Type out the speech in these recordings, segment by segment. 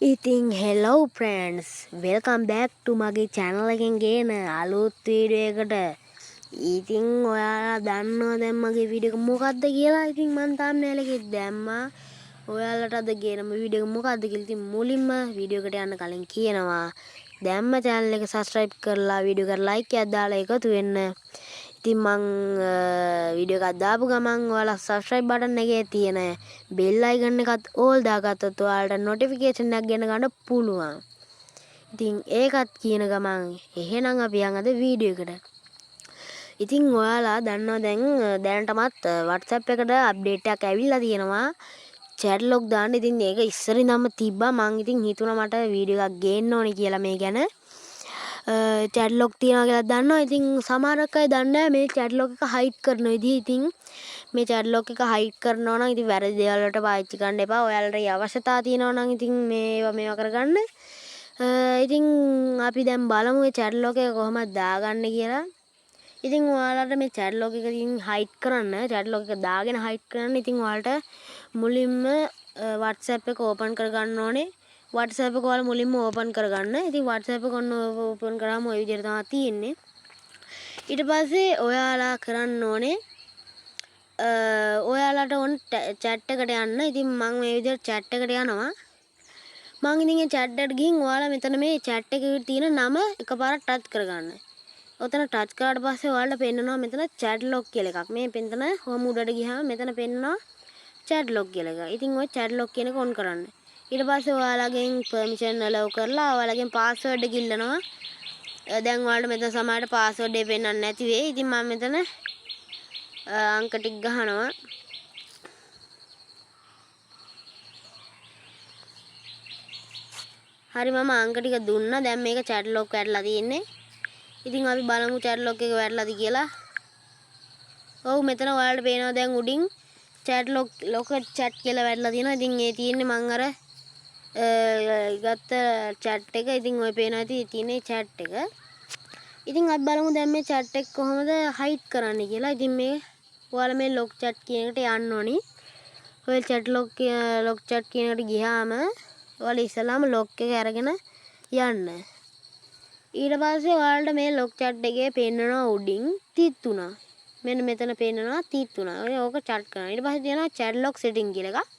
ඉතින් hello friends welcome back to මගේ channel එකෙන් ගේන අලුත් වීඩියෝ එකට. ඉතින් ඔයාලා දන්නවා දැන් මගේ වීඩියෝ එක මොකක්ද කියලා. ඉතින් මම thumbnail එකේ දැම්මා. ඔයාලට අද ගේන වීඩියෝ එක මොකක්ද කියලා. ඉතින් මුලින්ම වීඩියෝ එකට යන්න කලින් කියනවා දැන්ම channel එක subscribe කරලා වීඩියෝ එකට like එකක් දාලා එකතු වෙන්න. ඉතින් මං වීඩියෝ එකක් දාපු ගමන් ඔයාලා subscribe button එකේ තියෙන bell icon එකත් all දාගත්තොත් ඔයාලට notification එකක් ගෙන ගන්න පුළුවන්. ඉතින් ඒකත් කියන ගමන් එහෙනම් අපි යන් අද වීඩියෝ එකට. ඉතින් ඔයාලා දන්නවා දැනටමත් WhatsApp එකට අප්ඩේට් එකක් ඇවිල්ලා තියෙනවා. chat log දාන්න. ඉතින් ඒක ඉස්සර ඉඳන්ම තිබ්බා. මං ඉතින් හිතුණා මට වීඩියෝ එකක් ගේන්න ඕනේ කියලා මේ ගැන. chat log තියනවා කියලා දන්නවා. ඉතින් සමහරක් අය දන්නේ නැහැ මේ chat log එක hide කරන විදිහ. ඉතින් මේ chat log එක hide කරනවා නම් ඉතින් වැරදි දේවල් වලට පාවිච්චි කරන්න එපා. ඔයාලට ඒ අවශ්‍යතාව තියෙනවා නම් ඉතින් මේවා කරගන්න. ඉතින් අපි දැන් බලමු මේ chat log එක කොහොමද දාගන්නේ කියලා. ඉතින් ඔයාලට මේ chat log එක ඉතින් hide කරන්න, chat log එක දාගෙන hide කරන්න ඉතින් ඔයාලට මුලින්ම WhatsApp එක open කරගන්න ඕනේ. WhatsApp එක ඔයාලා මුලින්ම open කරගන්න. ඉතින් WhatsApp එක ඔන්න open කරාම ওই විදිහට තමයි තියෙන්නේ. ඊට පස්සේ ඔයාලා කරන්න ඕනේ ඔයාලට ඕන chat එකට යන්න. ඉතින් මම මේ විදිහට chat එකට යනවා. මම ඉතින් මේ chat එකට ගිහින් ඔයාලා මෙතන මේ chat එකේ තියෙන නම එකපාරක් ටච් කරගන්න. ඔතන ටච් කරාට පස්සේ ඔයාලට පෙන්නනවා මෙතන chat log කියලා එකක්. මේ මෙතන home උඩට ගියාම මෙතන පෙන්නනවා chat log කියලා එක. ඉතින් ওই chat log කියන එක on කරන්න. ඊට පස්සේ ඔයාලගෙන් permission allow කරලා ඔයාලගෙන් password එක ඉල්ලනවා. දැන් ඔයාලට මෙතන සමහරට password එක පෙන්නන්නේ නැති වෙයි. ඉතින් මම මෙතන අංක ටික ගහනවා. හරි මම අංක ටික දුන්නා. දැන් මේක chat log වැටලා තියෙන්නේ. ඉතින් අපි බලමු chat log එක වැටලාද කියලා. ඔව් මෙතන ඔයාලට පේනවා දැන් උඩින් chat log chat කියලා වැටලා තියෙනවා. ඉතින් ඒ තියෙන්නේ මම අර ගත්ත chat එක. ඉතින් ඔය පේනවා ඇති තියෙන්නේ chat එක. ඉතින් අපි බලමු දැන් මේ chat එක කොහොමද hide කරන්නේ කියලා. ඉතින් මේ ඔයාලා මේ log chat කියන එකට යන්න ඕනි. ඔය log chat කියන එකට ගියාම ඔයාලා ඉස්සලාම log එක අරගෙන යන්න. ඊට පස්සේ ඔයාලට මේ log chat එකේ පෙන්නනවා උඩින් 33. මෙන්න මෙතන පෙන්නනවා 33. ඕක chat කරනවා. ඊට පස්සේ තියෙනවා chat log setting කියලා එකක්.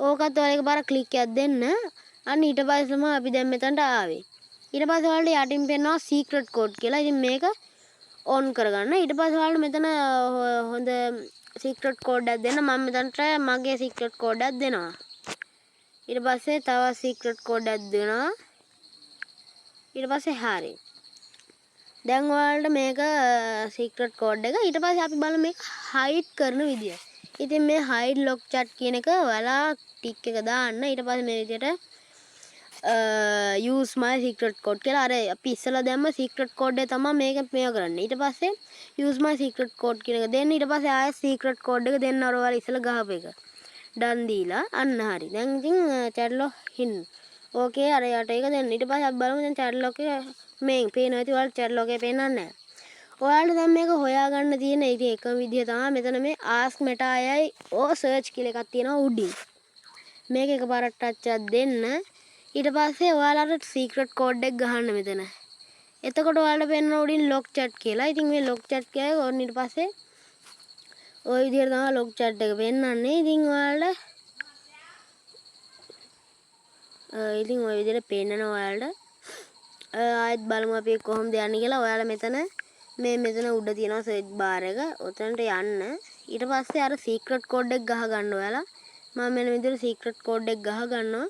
ඕකත් ඔයාලා එකපාර ක්ලික් එකක් දෙන්න. අන්න ඊට පස්සේම අපි දැන් මෙතනට ආවේ. ඊට පස්සේ ඔයාලට යටින් පෙන්නනවා secret code කියලා. ඉතින් මේක on කරගන්න. ඊට පස්සේ ඔයාලට මෙතන හොඳ secret code එකක් දෙන්න. මම මෙතනට මගේ secret code එකක් දෙනවා. ඊට පස්සේ තව secret code එකක් දෙනවා. ඊට පස්සේ හරි. දැන් ඔයාලට මේක secret code එක. ඊට පස්සේ අපි බලමු මේක hide කරන විදිය. ඉතින් මේ hide log chat කියන එක ඔයාලා ටික් එක දාන්න. ඊට පස්සේ මේ විදියට use my secret code කියලා අර අපි ඉස්සලා දැම්ම secret code එක තමයි මේක කරන්නේ. ඊට පස්සේ use my secret code කියන එක දෙන්න. ඊට පස්සේ ආයෙත් secret code එක දෙන්න අර ඔයාලා ඉස්සලා ගහපු එක. done දීලා අන්න හරි. දැන් ඉතින් chat log in. ඕකේ අර යට එක දෙන්න. ඊට පස්සේ අපි බලමු දැන් chat log එක මේන් පේනවා ඇති ඔයාලට chat log එක පේන්නන්නේ නැහැ. ඔයාලට දැන් මේක හොයාගන්න තියෙන ඉතින් එකම විදිය තමයි මෙතන මේ ask meta ayයි search කියලා එකක් තියෙනවා උඩින්. මේක එකපාරක් ටච් එකක් දෙන්න. ඊට පස්සේ ඔයාලට secret code එක ගහන්න මෙතන. එතකොට ඔයාලට පේන්න උඩින් log chat කියලා. ඉතින් මේ log chat කියයි ඕන ඊට පස්සේ ওই විදිහට තමයි log chat එක පෙන්නන්නේ. ඉතින් ඔයාලට ඉතින් ওই විදිහට පෙන්නනවා ඔයාලට. ආයෙත් බලමු අපි කොහොමද යන්නේ කියලා. ඔයාලා මෙතන මෙතන උඩ තියෙනවා search bar එක. ඔතනට යන්න. ඊට පස්සේ අර secret code එක ගහ ගන්න ඔයාලා. මම මෙන්න විදිහට secret code එක ගහ ගන්නවා.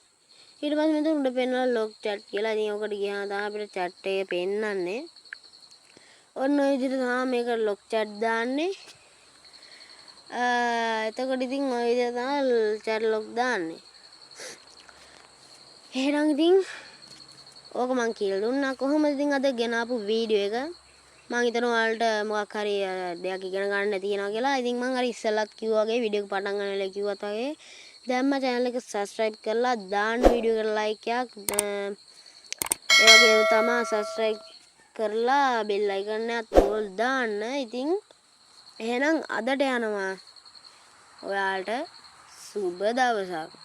ඊට පස්සේ මෙතන උඩ පෙන්නනවා log chat කියලා. ඉතින් ඔකට ගියාම තමයි අපිට chat එක පෙන්නන්නේ. ඔන්න ඔය විදිහට තමයි මේක log chat දාන්නේ. එතකොට ඉතින් ඔය විදිහට තමයි chat log දාන්නේ. එහෙනම් ඉතින් ඕක මං කියලා දුන්නා. කොහොමද ඉතින් අද ගෙනාපු වීඩියෝ එක. මං හිතනවා ඔයාලට මොකක් හරි දෙයක් ඉගෙන ගන්න තියෙනවා කියලා. ඉතින් මං අර ඉස්සෙල්ලත් කිව්වා වගේ වීඩියෝ එක පටන් ගන්න වෙලාව කිව්වත් වගේ දැන්ම channel එක subscribe කරලා දාන්න වීඩියෝ එකට like එකක් ඒ වගේම තමයි subscribe කරලා bell icon එකත් all දාන්න. ඉතින් එහෙනම් අදට යනවා. ඔයාලට සුබ දවසක්.